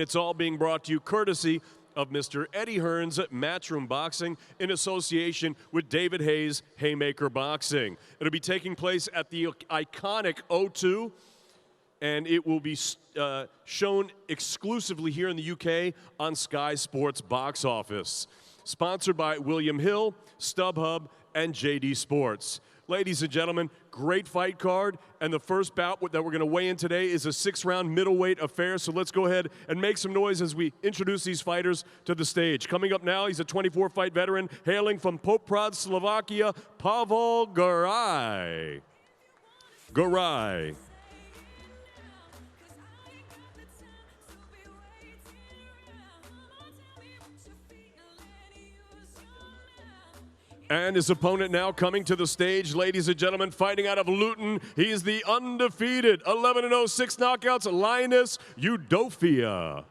It's all being brought to you courtesy of Mr. Eddie Hearn's Matchroom Boxing in association with David Hayes Haymaker Boxing. It'll be taking place at the iconic O2, and it will be shown exclusively here in the UK on Sky Sports Box Office. Sponsored by William Hill, StubHub, and JD Sports. Ladies and gentlemen, great fight card, and the first bout that we're going to weigh in today is a 6-round middleweight affair, so let's go ahead and make some noise as we introduce these fighters to the stage. Coming up now, he's a 24-fight veteran, hailing from Poprad, Slovakia, Pavel Garai. Garai. And his opponent now coming to the stage, ladies and gentlemen, fighting out of Luton. He is the undefeated 11-0, 6 knockouts, Linus Udofia.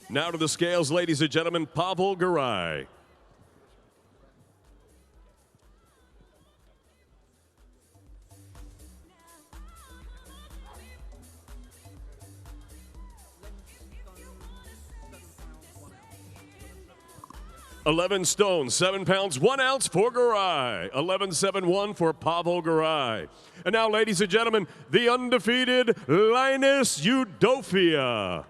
Now to the scales, ladies and gentlemen, Pavel Garai. $11 stone, 7 pounds, 1 ounce for Garai. 11-7-1 for Pavel Garai. And now, ladies and gentlemen, the undefeated Linus Udofia.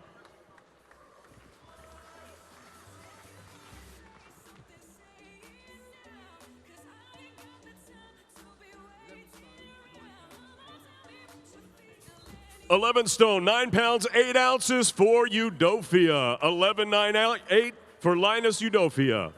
$11 stone, 9 pounds, 8 ounces for Udofia. 11-9-8 for Linus Udofia.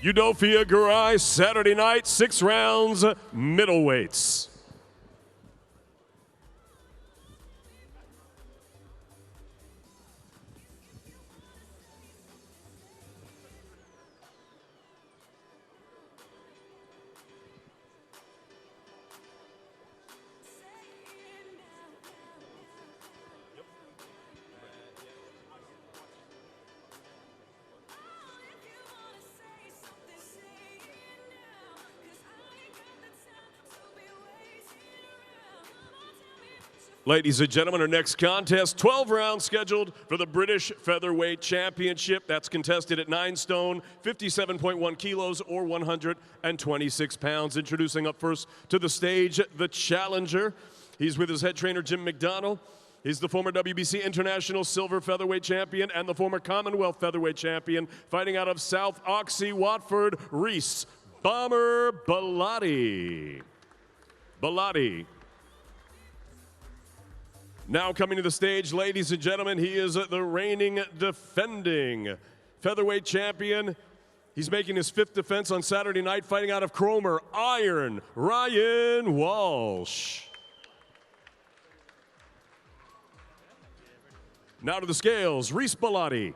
Udofia Garai, Saturday night, 6 rounds, middleweights. Ladies and gentlemen, our next contest, 12 rounds scheduled for the British Featherweight Championship. That's contested at 9 stone, 57.1 kilos, or 126 pounds. Introducing up first to the stage, the challenger. He's with his head trainer, Jim McDonnell. He's the former WBC International Silver Featherweight Champion and the former Commonwealth Featherweight Champion, fighting out of South Oxy, Watford, Reese Bomber Bellotti. Bellotti. Now coming to the stage, ladies and gentlemen, he is the reigning defending featherweight champion. He's making his 5th defense on Saturday night, fighting out of Cromer, Iron, Ryan Walsh. Now to the scales, Reese Bellotti.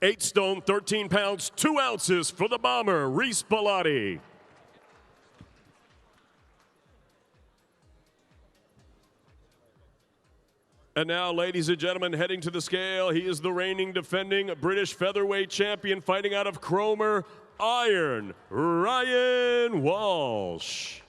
$8 stone, 13 pounds, 2 ounces for the bomber, Reese Bellotti. And now, ladies and gentlemen, heading to the scale, he is the reigning defending British featherweight champion, fighting out of Cromer, Iron, Ryan Walsh.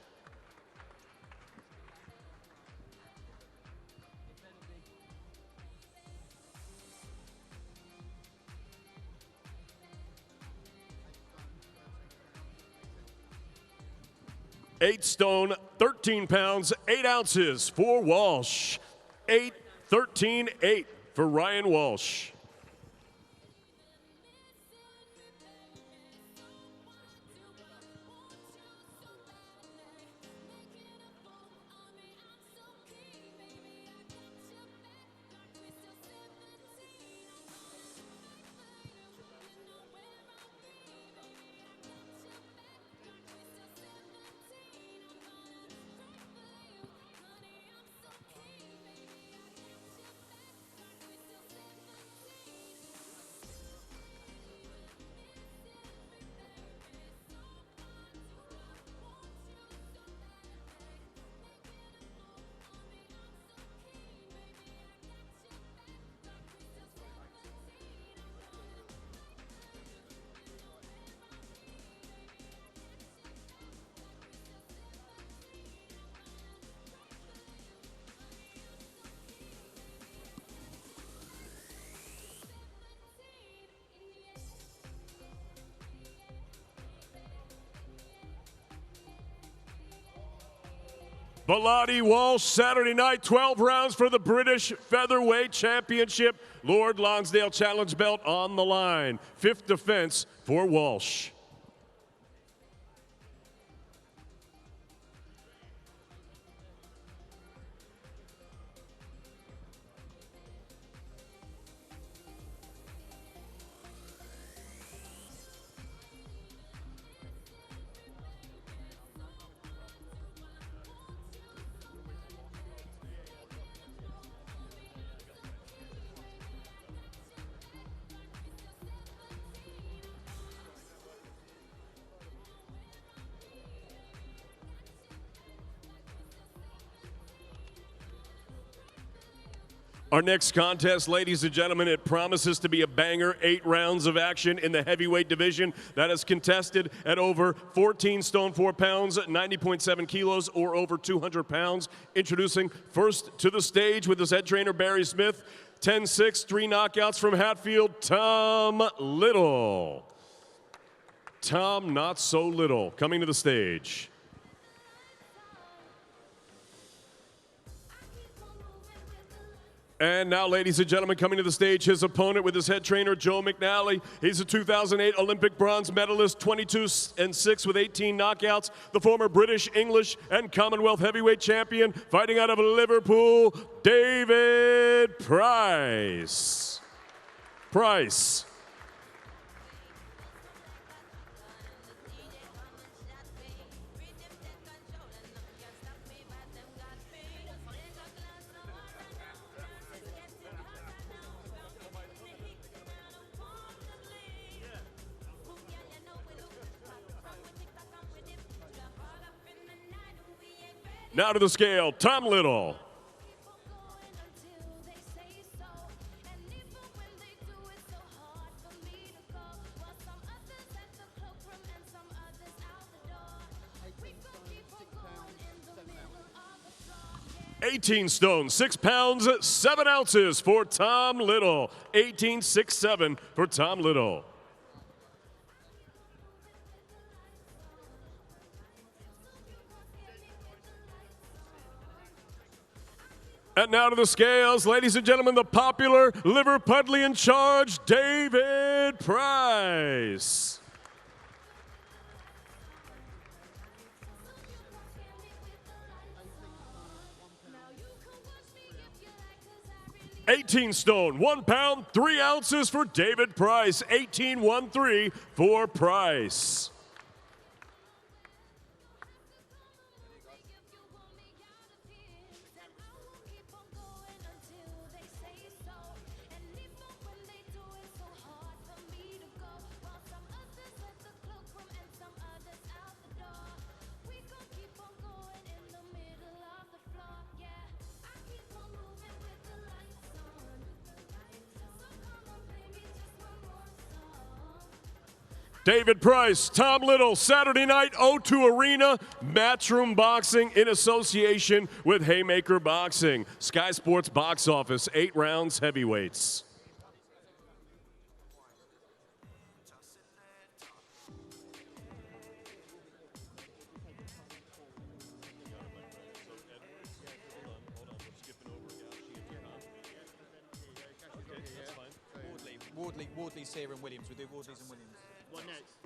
$8 stone, 13 pounds, 8 ounces for Walsh. 8-13-8 for Ryan Walsh. Bellotti Walsh, Saturday night, 12 rounds for the British Featherweight Championship. Lord Lonsdale Challenge belt on the line. 5th defense for Walsh. Our next contest, ladies and gentlemen, it promises to be a banger. 8 rounds of action in the heavyweight division that is contested at over 14 stone 4 pounds, 90.7 kilos, or over 200 pounds. Introducing first to the stage with his head trainer, Barry Smith, 10-6, 3 knockouts from Hatfield, Tom Little. Tom Not So Little coming to the stage. And now, ladies and gentlemen, coming to the stage, his opponent with his head trainer, Joe McNally. He's a 2008 Olympic bronze medalist, 22-6 with 18 knockouts. The former British, English, and Commonwealth heavyweight champion, fighting out of Liverpool, David Price. Price. Now to the scale, Tom Little. $18 stone, 6 pounds, 7 ounces for Tom Little. 18-6-7 for Tom Little. And now to the scales, ladies and gentlemen, the popular Liverpudlian charge, David Price. $18 stone, 1 pound, 3 ounces for David Price. 18-1-3 for Price. David Price, Tom Little, Saturday night, O2 Arena, Matchroom Boxing in association with Haymaker Boxing. Sky Sports box office, 8 rounds heavyweights. Wardley, Sear and Williams. We'll do Wardleys and Williams. What next?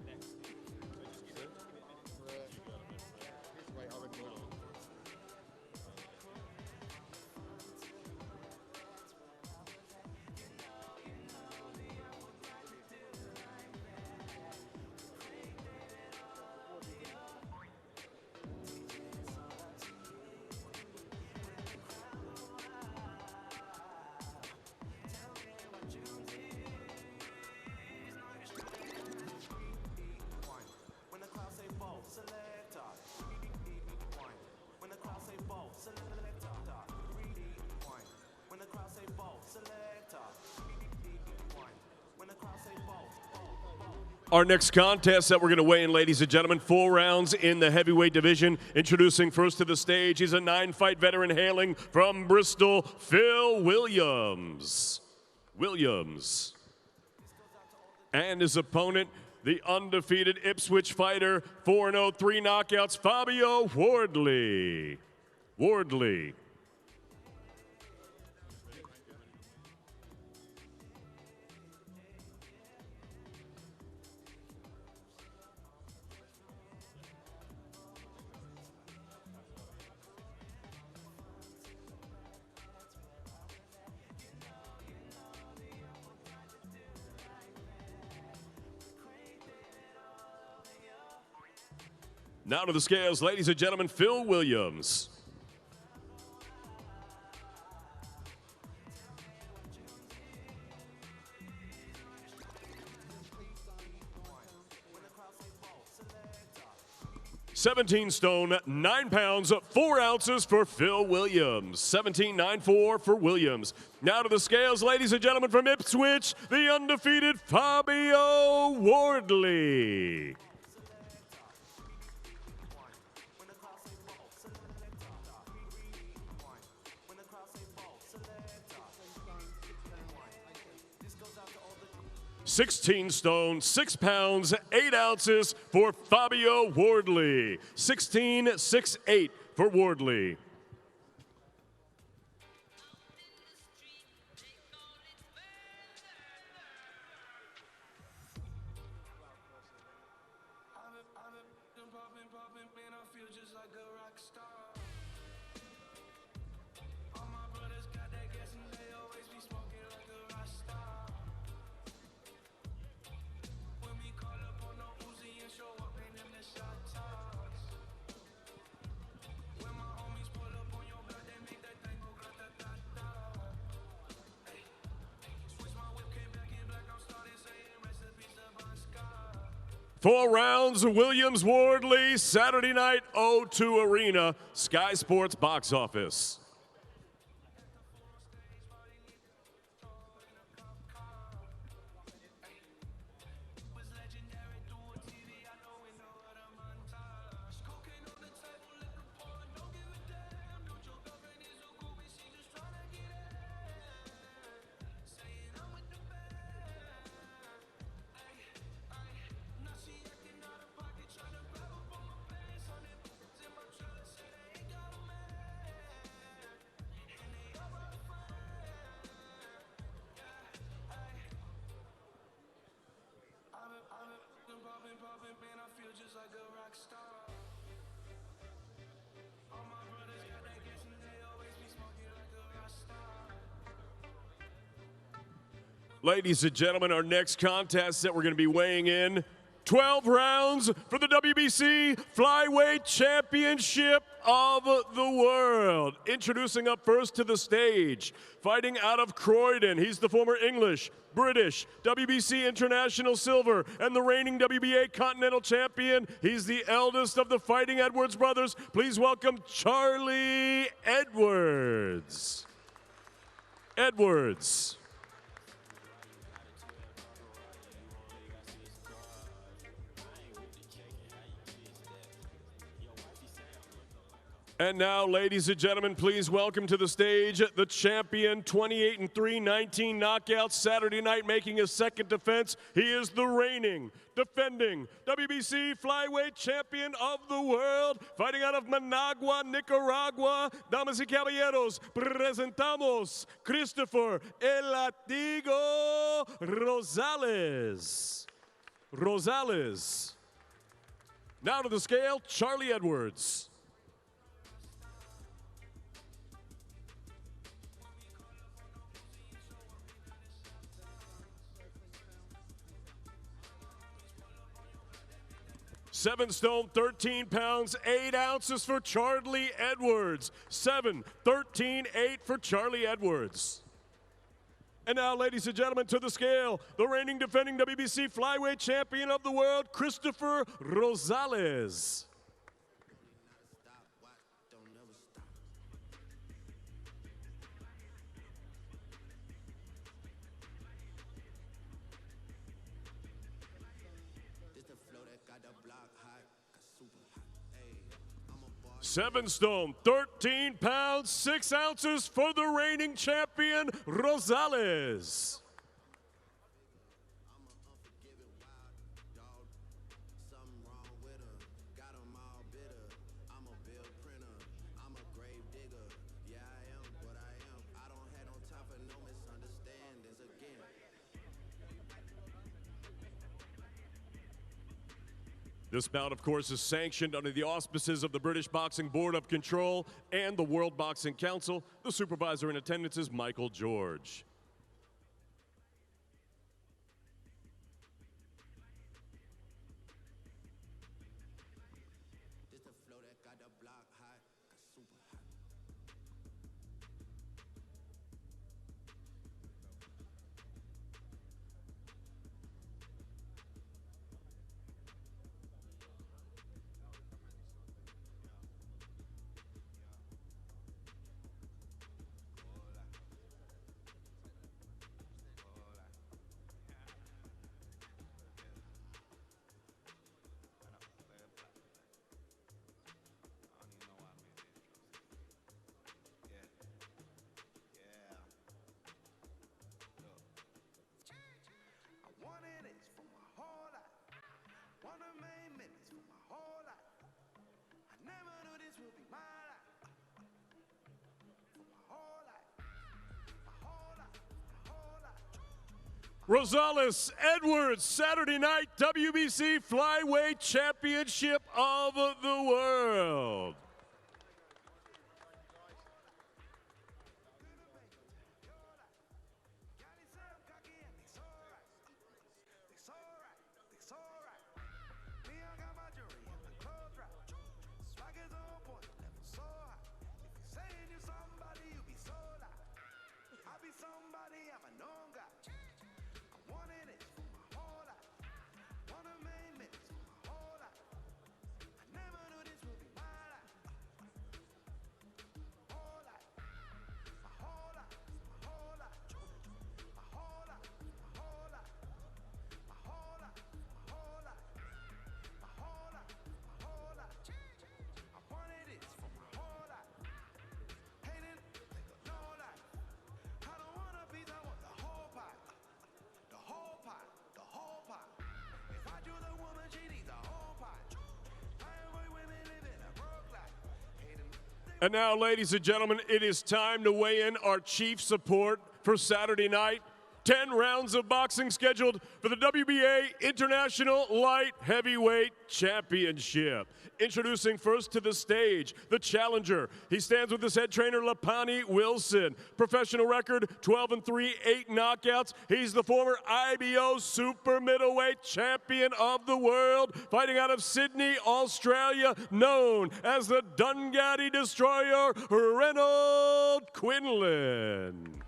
Our next contest that we're going to weigh in, ladies and gentlemen, 4 rounds in the heavyweight division. Introducing first to the stage, he's a 9-fight veteran hailing from Bristol, Phil Williams. And his opponent, the undefeated Ipswich fighter, 4-0, 3 knockouts, Fabio Wardley. Wardley. Now to the scales, ladies and gentlemen, Phil Williams. "17 stone, 9 pounds, 4 ounces for Phil Williams. 17.94 for Williams. Now to the scales, ladies and gentlemen, from Ipswich, the undefeated Fabio Wardley. "16 stone, 6 pounds, 8 ounces for Fabio Wardley. 16.68 for Wardley. Four rounds, Williams Wardley, Saturday night, O2 Arena, Sky Sports box office. Ladies and gentlemen, our next contest that we're going to be weighing in, 12 rounds for the WBC Flyweight Championship of the World. Introducing up first to the stage, fighting out of Croydon. He's the former English, British, WBC International Silver, and the reigning WBA Continental Champion. He's the eldest of the Fighting Edwards brothers. Please welcome Charlie Edwards. Edwards. And now, ladies and gentlemen, please welcome to the stage the champion, 28-3, 19 knockouts, Saturday night, making his second defense. He is the reigning, defending WBC Flyweight Champion of the World, fighting out of Managua, Nicaragua. Damas y caballeros, presentamos Christopher El Latigo Rosales. Rosales. Now to the scale, Charlie Edwards. Seven stone, 13 pounds, 8 ounces for Charlie Edwards. 7, 13, 8 for Charlie Edwards. And now, ladies and gentlemen, to the scale, the reigning defending WBC Flyweight Champion of the World, Christopher Rosales. Seven stone, 13 pounds, 6 ounces for the reigning champion, Rosales. This bout, of course, is sanctioned under the auspices of the British Boxing Board of Control and the World Boxing Council. The supervisor in attendance is Michael George. Rosales Edwards, Saturday night WBC Flyweight Championship of the World. And now, ladies and gentlemen, it is time to weigh in our chief support for Saturday night. 10 rounds of boxing scheduled for the WBA International Light Heavyweight Championship. Introducing first to the stage, the challenger. He stands with his head trainer, Lapani Wilson. Professional record, 12-3, 8 knockouts. He's the former IBO super middleweight champion of the world, fighting out of Sydney, Australia, known as the Dungatti Destroyer, Reynold Quinlan.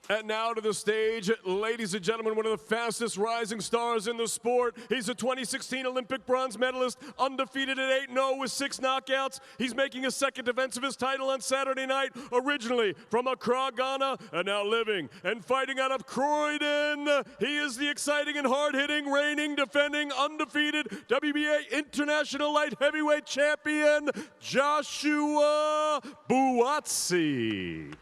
And now to the stage, ladies and gentlemen, one of the fastest rising stars in the sport. He's a 2016 Olympic bronze medalist, undefeated at 8-0 with 6 knockouts. He's making a second defense of his title on Saturday night, originally from Accra, Ghana, and now living and fighting out of Croydon. He is the exciting and hard-hitting, reigning, defending, undefeated WBA International Light Heavyweight Champion, Joshua Buatsi.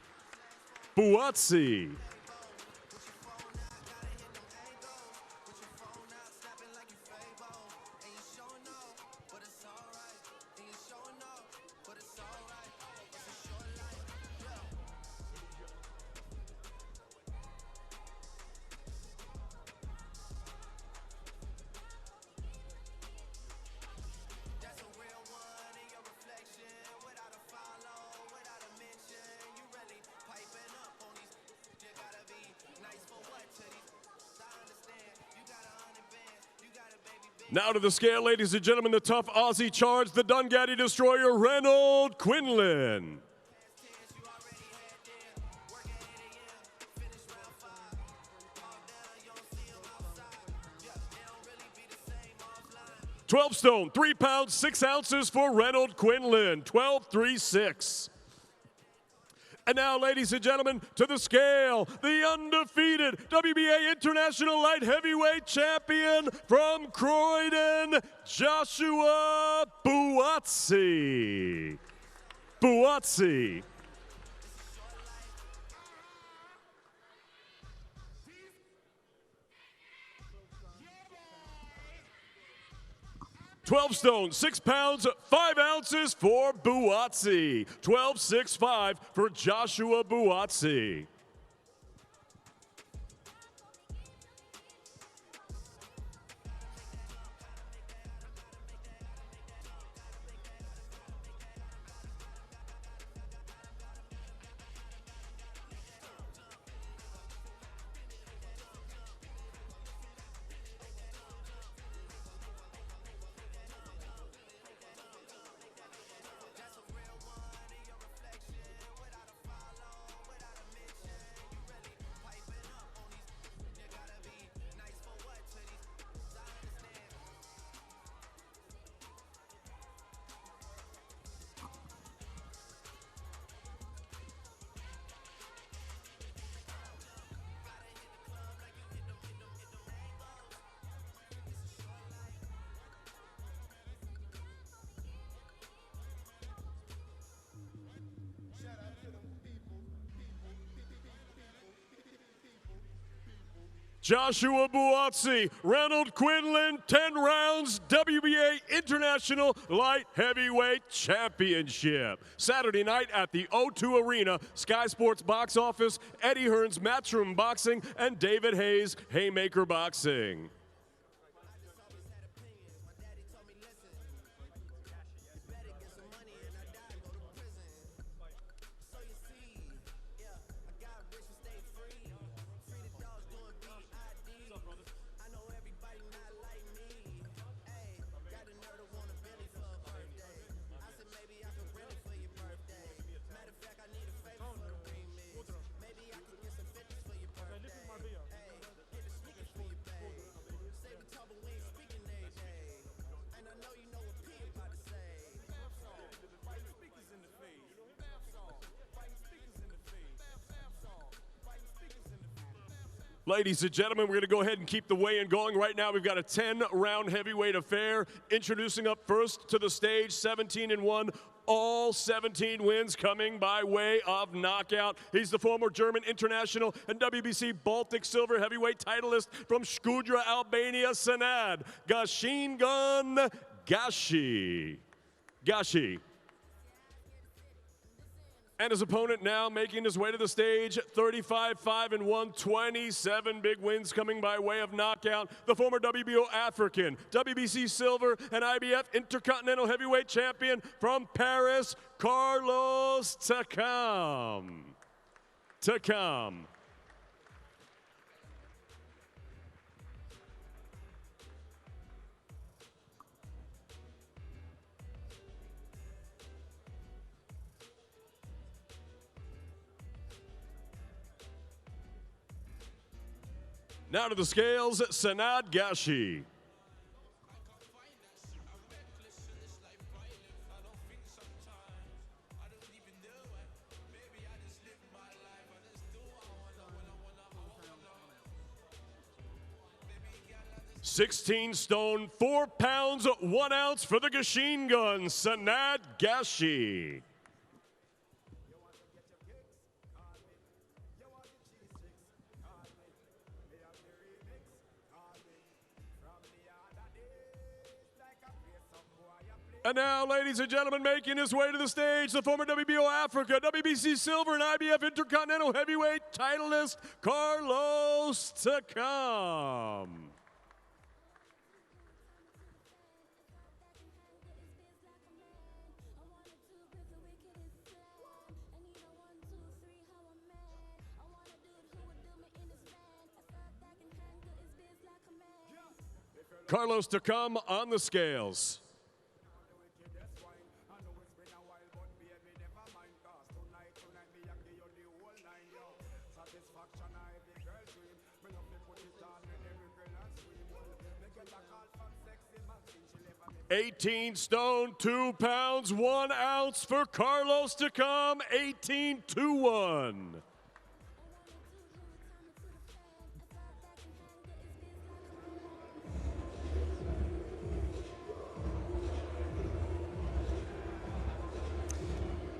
Now to the scale, ladies and gentlemen, the tough Aussie charge, the Dungatti Destroyer, Reynold Quinlan. "12 stone, 3 pounds, 6 ounces for Reynold Quinlan, 12-3-6. And now, ladies and gentlemen, to the scale, the undefeated WBA International Light Heavyweight Champion from Croydon, Joshua Buatsi. 12 stone, 6 pounds, 5 ounces for Buatsi. 12.65 for Joshua Buatsi. Joshua Buatsi, Ronald Quinlan, 10 rounds, WBA International Light Heavyweight Championship. Saturday night at the O2 Arena, Sky Sports Box Office, Eddie Hearns Matchroom Boxing, and David Hayes Haymaker Boxing. Ladies and gentlemen, we're going to go ahead and keep the weigh-in going. Right now, we've got a 10-round heavyweight affair. Introducing up first to the stage, 17-1, all 17 wins coming by way of knockout. He's the former German international and WBC Baltic silver heavyweight titleist from Shkodra, Albania, Senad Gashingun Gashi. And his opponent now making his way to the stage, 35-5-1, 27 big wins coming by way of knockout. The former WBO African, WBC Silver, and IBF Intercontinental Heavyweight Champion from Paris, Carlos Takam. Now to the scales, Senad Gashi. "16 stone, 4 pounds, 1 ounce for the Gashingun, Senad Gashi. And now, ladies and gentlemen, making his way to the stage, the former WBO Africa, WBC Silver, and IBF Intercontinental Heavyweight titleist, Carlos Takam. Carlos Takam on the scales. "18 stone, 2 pounds, 1 ounce for Carlos Takam, 18-1.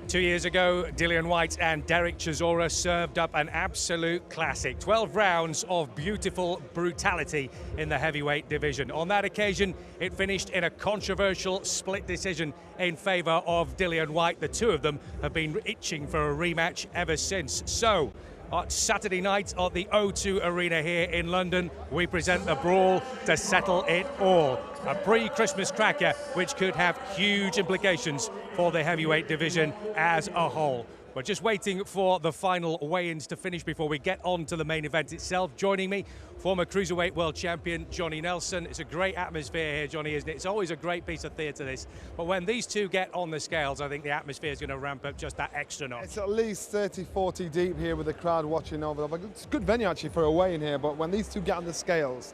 2 years ago, Dillian Whyte and Derek Chisora served up an absolute classic. 12 rounds of beautiful brutality in the heavyweight division. On that occasion, it finished in a controversial split decision in favor of Dillian Whyte. The two of them have been itching for a rematch ever since. So, on Saturday night at the O2 Arena here in London, we present the brawl to settle it all. A pre-Christmas cracker which could have huge implications for the heavyweight division as a whole. We're just waiting for the final weigh-ins to finish before we get on to the main event itself. Joining me, former Cruiserweight World Champion Johnny Nelson. It's a great atmosphere here, Johnny, isn't it? It's always a great piece of theatre, this. But when these two get on the scales, I think the atmosphere is going to ramp up just that extra notch. It's at least 30, 40 deep here with the crowd watching over. It's a good venue actually for a weigh-in here, but when these two get on the scales,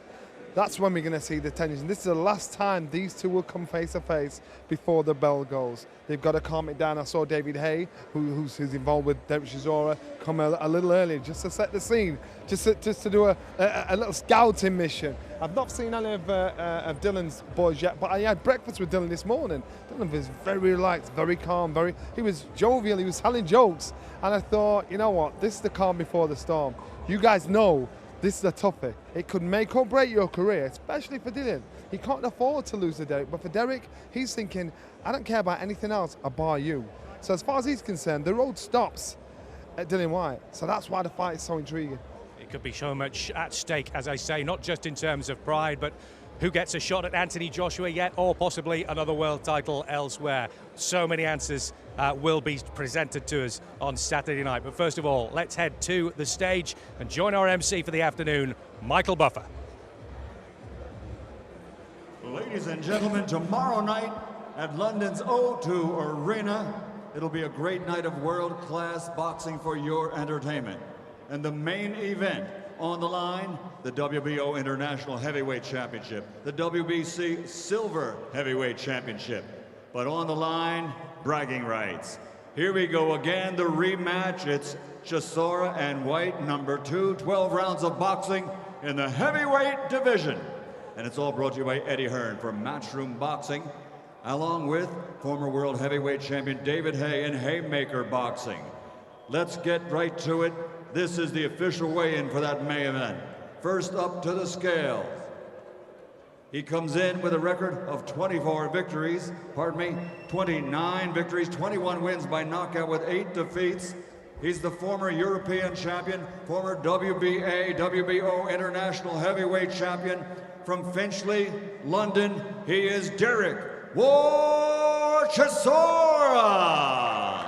that's when we're going to see the tension. This is the last time these two will come face to face before the bell goes. They've got to calm it down. I saw David Hay, who's involved with Derek Chisora, come a little early just to set the scene, just to do a little scouting mission. I've not seen any of Dylan's boys yet, but I had breakfast with Dylan this morning. Dylan was very relaxed, very calm, he was jovial, he was telling jokes. And I thought, you know what, this is the calm before the storm. You guys know this is a toughie. It could make or break your career, especially for Dillian. He can't afford to lose to Derek, but for Derek, he's thinking, I don't care about anything else, I bar you. So as far as he's concerned, the road stops at Dillian Whyte. So that's why the fight is so intriguing. It could be so much at stake, as I say, not just in terms of pride, but who gets a shot at Anthony Joshua yet, or possibly another world title elsewhere. So many answers will be presented to us on Saturday night. But first of all, let's head to the stage and join our MC for the afternoon, Michael Buffer. Ladies and gentlemen, tomorrow night at London's O2 Arena, it'll be a great night of world-class boxing for your entertainment. And the main event on the line, the WBO International Heavyweight Championship, the WBC Silver Heavyweight Championship. But on the line, bragging rights. Here we go again, the rematch. It's Chisora and Whyte, number 2, 12 rounds of boxing in the heavyweight division. And it's all brought to you by Eddie Hearn from Matchroom Boxing, along with former world heavyweight champion David Hay in Haymaker Boxing. Let's get right to it. This is the official weigh-in for that main event. First up to the scale. He comes in with a record of 29 victories, 21 wins by knockout with 8 defeats. He's the former European champion, former WBA, WBO International Heavyweight Champion from Finchley, London. He is Derek Chisora.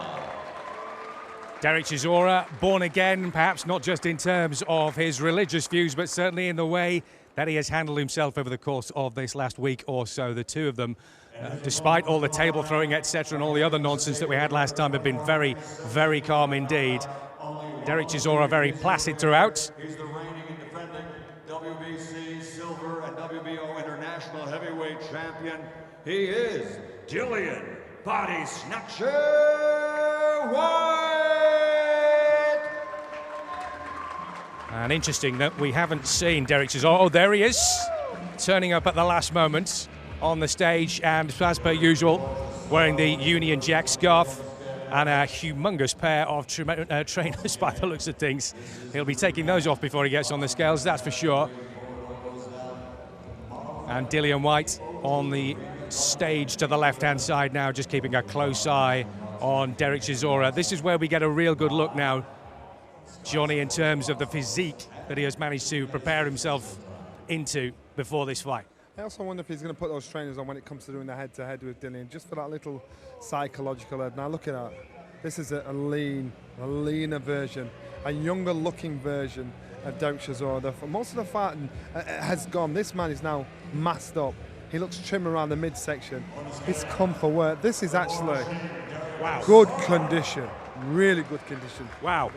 Derek Chisora, born again, perhaps not just in terms of his religious views, but certainly in the way that he has handled himself over the course of this last week or so. The two of them, despite all the table throwing, etc., and all the other nonsense that we had last time, have been very, very calm indeed. Derek Chisora very placid throughout. He's the reigning and defending WBC Silver and WBO International Heavyweight Champion. He is Dillian Body Snatcher Whyte. And interesting that we haven't seen Derek Chisora. Oh, there he is, turning up at the last moment on the stage, and as per usual, wearing the Union Jack scarf and a humongous pair of trainers by the looks of things. He'll be taking those off before he gets on the scales, that's for sure. And Dillian Whyte on the stage to the left-hand side now, just keeping a close eye on Derek Chisora. This is where we get a real good look now, Johnny, in terms of the physique that he has managed to prepare himself into before this fight. I also wonder if he's going to put those trainers on when it comes to doing the head-to-head with Dillian, just for that little psychological edge. Now look at that. This is a leaner version, a younger-looking version of Derek Chisora. Most of the fight has gone. This man is now masked up. He looks trim around the midsection. He's come for work. This is actually good condition, really good condition. Wow.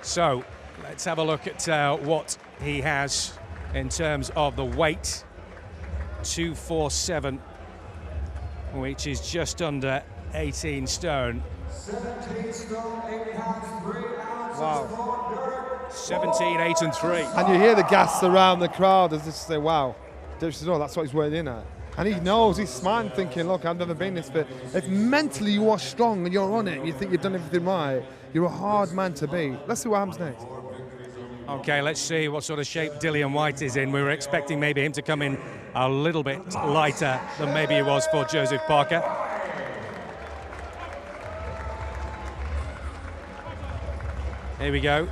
So let's have a look at what he has in terms of the weight. 247, which is just under 18 stone. 17 stone, 8 pounds, 3 ounces. Wow. 17, 8 and 3. And you hear the gas around the crowd as they say, wow, Derek Chisora, that's what he's weighing in at. And he knows, he's smiling, thinking, look, I've never been this fit. If mentally you are strong and you're on it, you think you've done everything right, you're a hard man to beat. Let's see what happens next. Okay, let's see what sort of shape Dillian Whyte is in. We were expecting maybe him to come in a little bit lighter than maybe he was for Joseph Parker. Here we go.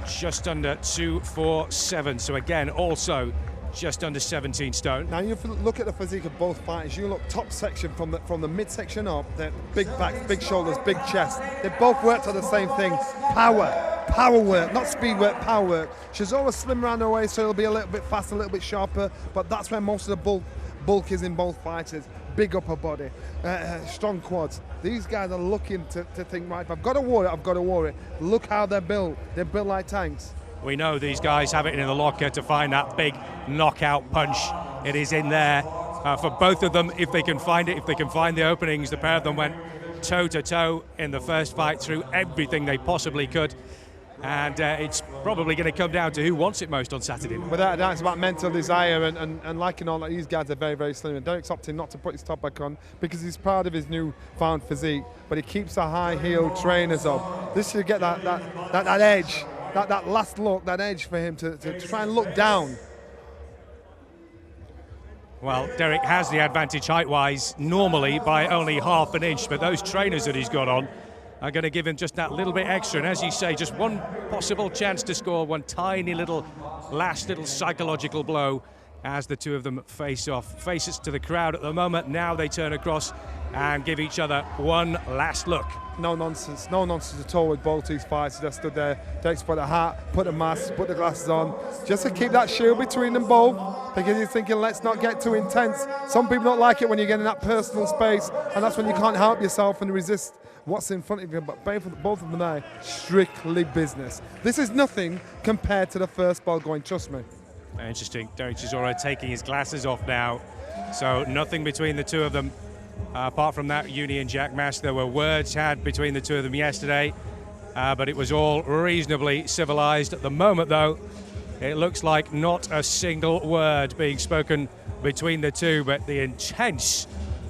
Just under 247. So again, also just under 17 stone. Now you look at the physique of both fighters. You look top section from the midsection up. They're big backs, big shoulders, big chest. They both worked on the same thing: power work, not speed work, power work. Chisora slim around the waist, so it'll be a little bit faster, a little bit sharper. But that's where most of the bulk is in both fighters. Big upper body, strong quads. These guys are looking to think, right, if I've got to war it, I've got to war it. Look how they're built. They're built like tanks. We know these guys have it in the locker to find that big knockout punch. It is in there for both of them if they can find it, if they can find the openings. The pair of them went toe-to-toe in the first fight through everything they possibly could. And it's probably going to come down to who wants it most on Saturday. Without a doubt, it's about mental desire and liking all that. These guys are very, very slim. And Derek's opting not to put his top back on because he's proud of his newfound physique. But he keeps the high-heeled trainers up. This should get that edge. That last look, that edge for him to try and look down. Well, Derek has the advantage height-wise normally by only half an inch, but those trainers that he's got on are going to give him just that little bit extra. And as you say, just one possible chance to score, one tiny little last little psychological blow as the two of them face off. Faces to the crowd at the moment. Now they turn across and give each other one last look. No nonsense at all with both these fighters. They stood there. Derek's put a hat, put a mask, put the glasses on, just to keep that shield between them both, because he's thinking, let's not get too intense. Some people don't like it when you get in that personal space, and that's when you can't help yourself and resist what's in front of you. But both of them there, strictly business. This is nothing compared to the first ball going, trust me. Interesting. Derek Chisora taking his glasses off now, so nothing between the two of them. Apart from that Union Jack mask, there were words had between the two of them yesterday, but it was all reasonably civilized. At the moment, though, it looks like not a single word being spoken between the two, but the intense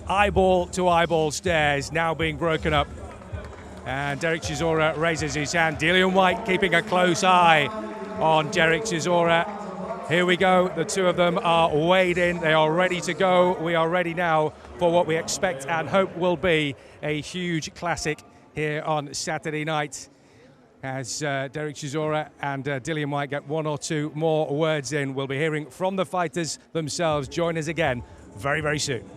eyeball-to-eyeball stares now being broken up. And Derek Chisora raises his hand. Dillian Whyte keeping a close eye on Derek Chisora. Here we go. The two of them are weighed in. They are ready to go. We are ready now for what we expect and hope will be a huge classic here on Saturday night, as Derek Chisora and Dillian Whyte get one or two more words in. We'll be hearing from the fighters themselves. Join us again very, very soon.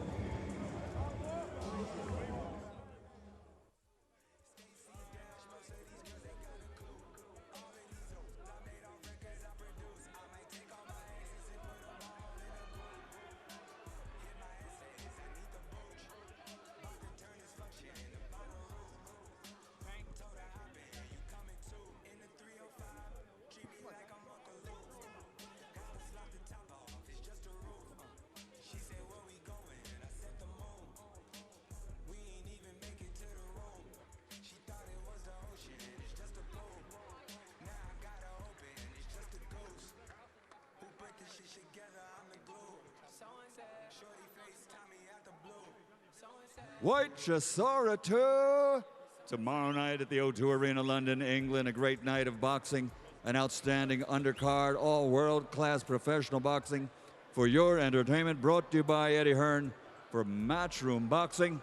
Whyte Chisora 2. Tomorrow night at the O2 Arena, London, England. A great night of boxing, an outstanding undercard, all world-class professional boxing for your entertainment. Brought to you by Eddie Hearn for Matchroom Boxing,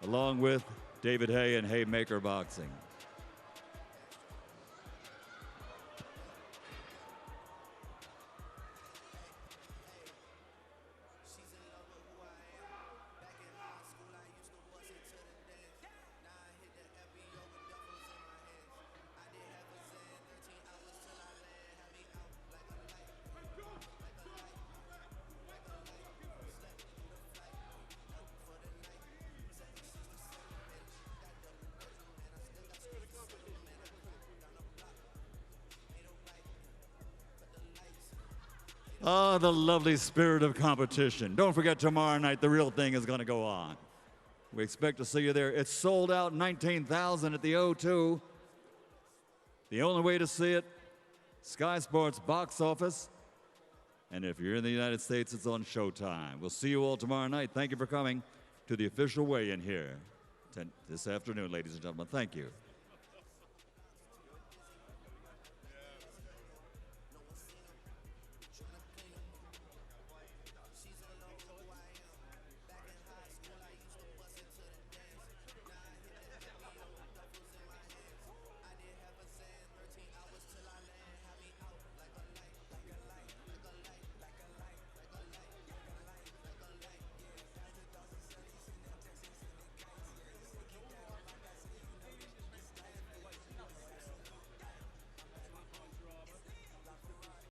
along with David Hay and Haymaker Boxing. Ah, the lovely spirit of competition. Don't forget, tomorrow night, the real thing is going to go on. We expect to see you there. It's sold out, 19,000 at the O2. The only way to see it, Sky Sports box office. And if you're in the United States, it's on Showtime. We'll see you all tomorrow night. Thank you for coming to the official weigh-in here this afternoon, ladies and gentlemen. Thank you.